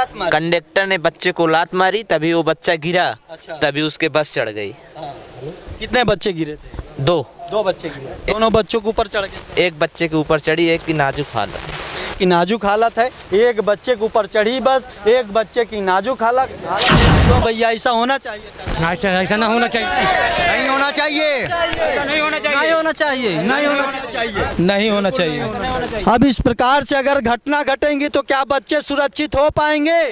लात मारी? कंडक्टर ने बच्चे को लात मारी, तभी वो बच्चा गिरा। अच्छा। तभी उसके बस चढ़ गई। कितने बच्चे गिरे थे? 2। 2 बच्चे गिरे। दोनों बच्चों के ऊपर चढ़ गए? एक बच्चे के ऊपर चढ़ी, एक की नाजुक हालत। की नाजुक हालत है। एक बच्चे के ऊपर चढ़ी बस, एक बच्चे की नाजुक हालत। तो भैया ऐसा होना चाहिए? ऐसा ना होना चाहिए। नहीं होना चाहिए। नहीं होना चाहिए। नहीं होना चाहिए। नहीं होना चाहिए। नहीं होना चाहिए। अब इस प्रकार से अगर घटना घटेंगी तो क्या बच्चे सुरक्षित हो पाएंगे?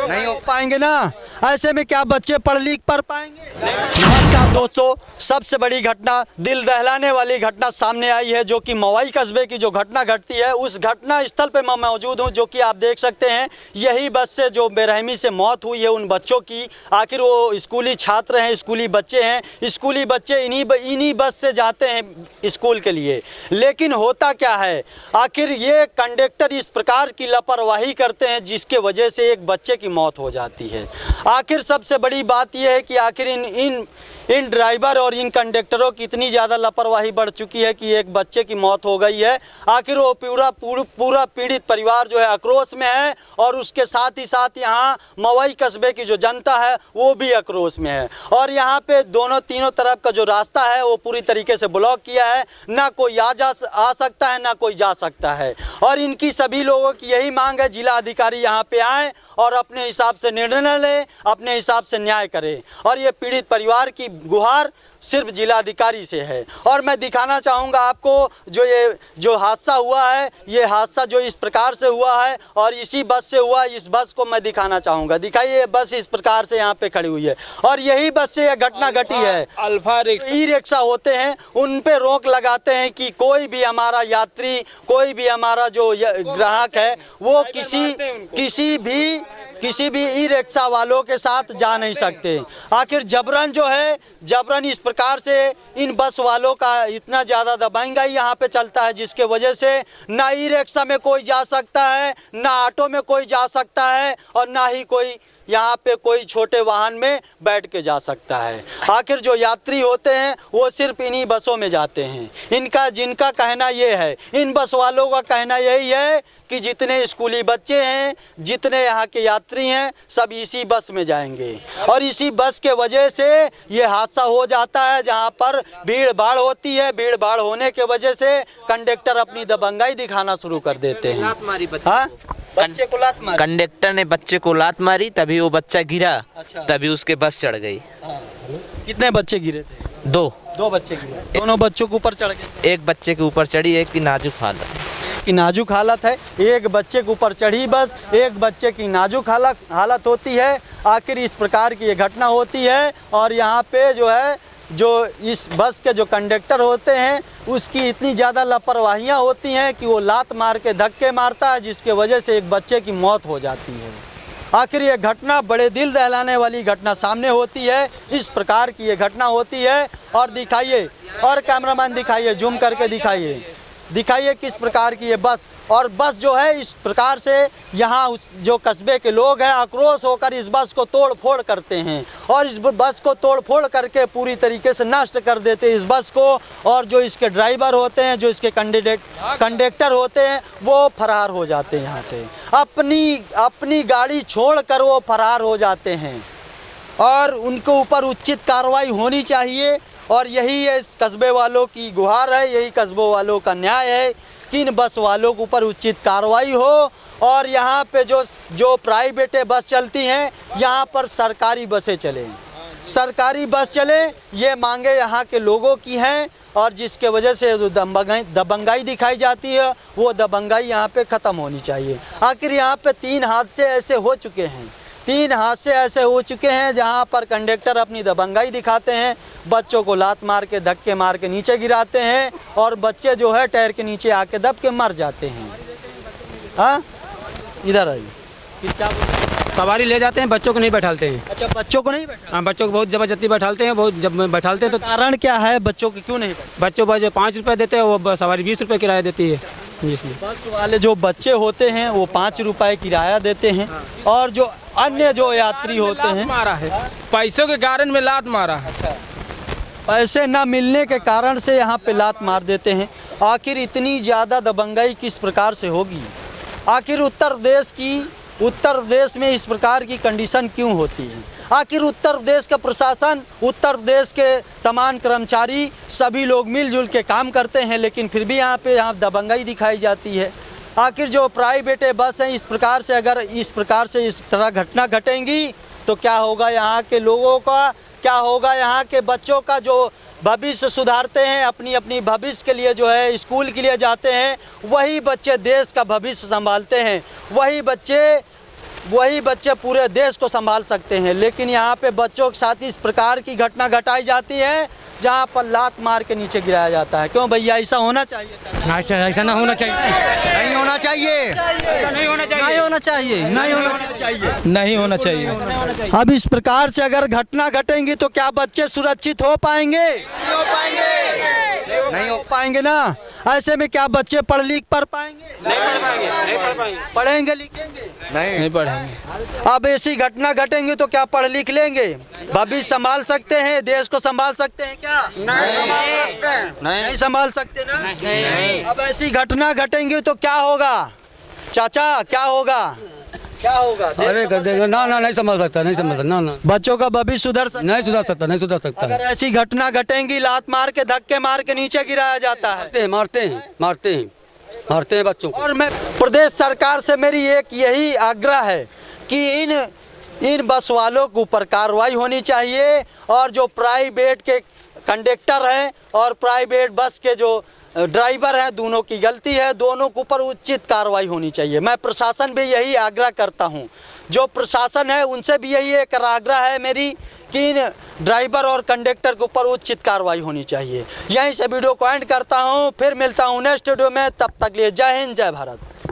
नहीं हो पाएंगे ना। ऐसे में क्या बच्चे पढ़ लिख पर पाएंगे? नमस्कार दोस्तों, सबसे बड़ी घटना, दिल दहलाने वाली घटना सामने आई है, जो कि मवाई कस्बे की जो घटना घटती है, उस घटना स्थल पे मैं मौजूद हूं, जो कि आप देख सकते हैं। यही बस से जो बेरहमी से मौत हुई है उन बच्चों की। आखिर वो स्कूली छात्र हैं, स्कूली बच्चे हैं। स्कूली बच्चे इन्हीं बस से जाते हैं स्कूल के लिए। लेकिन होता क्या है, आखिर ये कंडक्टर इस प्रकार की लापरवाही करते हैं जिसके वजह से एक बच्चे की मौत हो जाती है। आखिर सबसे बड़ी बात यह है कि आखिर इन ड्राइवर और इन कंडक्टरों की इतनी ज़्यादा लापरवाही बढ़ चुकी है कि एक बच्चे की मौत हो गई है। आखिर वो पूरा पीड़ित परिवार जो है आक्रोश में है, और उसके साथ ही साथ यहाँ मवई कस्बे की जो जनता है वो भी आक्रोश में है। और यहाँ पे तीनों तरफ का जो रास्ता है वो पूरी तरीके से ब्लॉक किया है। ना कोई आ सकता है, ना कोई जा सकता है। और इनकी सभी लोगों की यही मांग है, जिला अधिकारी यहाँ पे आए और अपने हिसाब से निर्णय ले, अपने हिसाब से न्याय करे। और ये पीड़ित परिवार की गुहार सिर्फ जिलाधिकारी से है। और मैं दिखाना चाहूँगा आपको, जो हादसा हुआ है, ये हादसा जो इस प्रकार से हुआ है और इसी बस से हुआ, इस बस को मैं दिखाना चाहूँगा। दिखाइए, बस इस प्रकार से यहाँ पे खड़ी हुई है और यही बस से यह घटना घटी है। अल्फा ई रिक्शा होते हैं, उन पे रोक लगाते हैं कि कोई भी हमारा यात्री, कोई भी हमारा जो ग्राहक है वो किसी भी ई रिक्शा वालों के साथ जा नहीं सकते। आखिर जबरन इस प्रकार से इन बस वालों का इतना ज़्यादा दबंगाई यहाँ पे चलता है, जिसके वजह से ना ई रिक्शा में कोई जा सकता है, ना ऑटो में कोई जा सकता है, और ना ही कोई यहाँ पे कोई छोटे वाहन में बैठ के जा सकता है। आखिर जो यात्री होते हैं वो सिर्फ इन्हीं बसों में जाते हैं। जिनका कहना ये है, इन बस वालों का कहना यही है कि जितने स्कूली बच्चे हैं, जितने यहाँ के यात्री हैं, सब इसी बस में जाएंगे। और इसी बस के वजह से ये हादसा हो जाता है, जहाँ पर भीड़ भाड़ होती है। भीड़ भाड़ होने के वजह से कंडक्टर अपनी दबंगाई दिखाना शुरू कर देते हैं। बच्चे को लात मारी? कंडक्टर ने बच्चे को लात मारी, तभी वो बच्चा गिरा। अच्छा। तभी उसके बस चढ़ गई। कितने बच्चे गिरे थे? 2 बच्चे गिरे। दोनों बच्चों के ऊपर चढ़ गए? एक बच्चे के ऊपर चढ़ी, एक की नाजुक हालत। की नाजुक हालत है। एक बच्चे के ऊपर चढ़ी बस, एक बच्चे की नाजुक हालत होती है। आखिर इस प्रकार की ये घटना होती है। और यहाँ पे जो इस बस के जो कंडक्टर होते हैं उसकी इतनी ज़्यादा लापरवाहियाँ होती हैं कि वो लात मार के धक्के मारता है, जिसके वजह से एक बच्चे की मौत हो जाती है। आखिर ये घटना बड़े दिल दहलाने वाली घटना सामने होती है। इस प्रकार की ये घटना होती है। और दिखाइए, और कैमरामैन दिखाइए, जूम करके दिखाइए किस प्रकार की ये बस, और बस जो है इस प्रकार से यहाँ जो कस्बे के लोग हैं आक्रोश होकर इस बस को तोड़ फोड़ करते हैं, और इस बस को तोड़ फोड़ करके पूरी तरीके से नष्ट कर देते हैं इस बस को। और जो इसके ड्राइवर होते हैं, जो इसके कंडक्टर होते हैं, वो फरार हो जाते हैं यहाँ से। अपनी गाड़ी छोड़कर वो फरार हो जाते हैं, और उनके ऊपर उचित कार्रवाई होनी चाहिए। और यही है इस कस्बे वालों की गुहार है, यही कस्बों वालों का न्याय है कि इन बस वालों के ऊपर उचित कार्रवाई हो। और यहाँ पे जो प्राइवेट बस चलती हैं, यहाँ पर सरकारी बसें चलें, सरकारी बस चले, ये मांगे यहाँ के लोगों की हैं। और जिसके वजह से जो दबंगाई दिखाई जाती है, वो दबंगाई यहाँ पे ख़त्म होनी चाहिए। आखिर यहाँ पे 3 हादसे ऐसे हो चुके हैं, 3 हादसे ऐसे हो चुके हैं जहाँ पर कंडक्टर अपनी दबंगाई दिखाते हैं, बच्चों को लात मार के धक्के मार के नीचे गिराते हैं, और बच्चे जो है टायर के नीचे आके दब के मर जाते हैं। हाँ, इधर आइए। क्या सवारी ले जाते हैं, बच्चों को नहीं बैठाते हैं। अच्छा, बच्चों को नहीं बैठा? हाँ, बच्चों को बहुत ज़बरदस्ती बैठाते हैं। बहुत जब बैठाते हैं तो कारण क्या है, बच्चों को क्यों नहीं बैठा? बच्चों को 5 रुपये देते हैं, वो सवारी 20 रुपये किराया देती है। बस वाले जो बच्चे होते हैं वो 5 रुपये किराया देते हैं, और जो अन्य जो यात्री होते हैं, मारा है पैसों के कारण में लात मारा है। अच्छा, पैसे ना मिलने के कारण से यहाँ पे लात मार देते हैं। आखिर इतनी ज़्यादा दबंगाई किस प्रकार से होगी? आखिर उत्तर प्रदेश में इस प्रकार की कंडीशन क्यों होती है? आखिर उत्तर प्रदेश का प्रशासन, उत्तर प्रदेश के तमाम कर्मचारी सभी लोग मिलजुल के काम करते हैं, लेकिन फिर भी यहाँ दबंगाई दिखाई जाती है। आखिर जो प्राइवेट बस हैं, इस प्रकार से इस तरह घटना घटेंगी तो क्या होगा यहाँ के लोगों का, क्या होगा यहाँ के बच्चों का जो भविष्य सुधारते हैं, अपनी भविष्य के लिए जो है स्कूल के लिए जाते हैं, वही बच्चे देश का भविष्य संभालते हैं, वही बच्चे पूरे देश को संभाल सकते हैं। लेकिन यहाँ पे बच्चों के साथ इस प्रकार की घटना घटाई जाती है जहाँ पर लात मार के नीचे गिराया जाता है। क्यों भैया, ऐसा होना चाहिए? ऐसा ना होना चाहिए, नहीं होना चाहिए, नहीं होना चाहिए। अब इस प्रकार से अगर घटना घटेंगी तो क्या बच्चे सुरक्षित हो पाएंगे? नहीं हो पाएंगे ना। ऐसे में क्या बच्चे पढ़ पाएंगे? नहीं पढ़ पाएंगे। पढ़ेंगे लिखेंगे? नहीं पढ़ेंगे। अब ऐसी घटना घटेंगी तो क्या पढ़ लिख लेंगे? भविष्य संभाल सकते हैं? देश को संभाल सकते हैं क्या? नहीं संभाल सकते ना। नहीं। अब ऐसी घटना घटेंगी तो क्या होगा चाचा, क्या होगा? अरे कर देगा ना, नहीं संभाल सकता, ना। बच्चों का भविष्य सुधर सकता? नहीं सुधर सकता। अगर ऐसी घटना घटेंगी, लात मार के धक्के मार के नीचे गिराया जाता है। मारते हैं बच्चों को। और मैं प्रदेश सरकार से मेरी एक यही आग्रह है कि इन बस वालों के ऊपर कार्रवाई होनी चाहिए, और जो प्राइवेट के कंडक्टर हैं और प्राइवेट बस के जो ड्राइवर हैं, दोनों की गलती है, दोनों के ऊपर उचित कार्रवाई होनी चाहिए। मैं प्रशासन भी यही आग्रह करता हूं, जो प्रशासन है उनसे भी यही एक आग्रह है मेरी कि इन ड्राइवर और कंडक्टर के ऊपर उचित कार्रवाई होनी चाहिए। यहीं से वीडियो को एंड करता हूं, फिर मिलता हूं नेक्स्ट वीडियो में। तब तक लिए जय हिंद, जय भारत।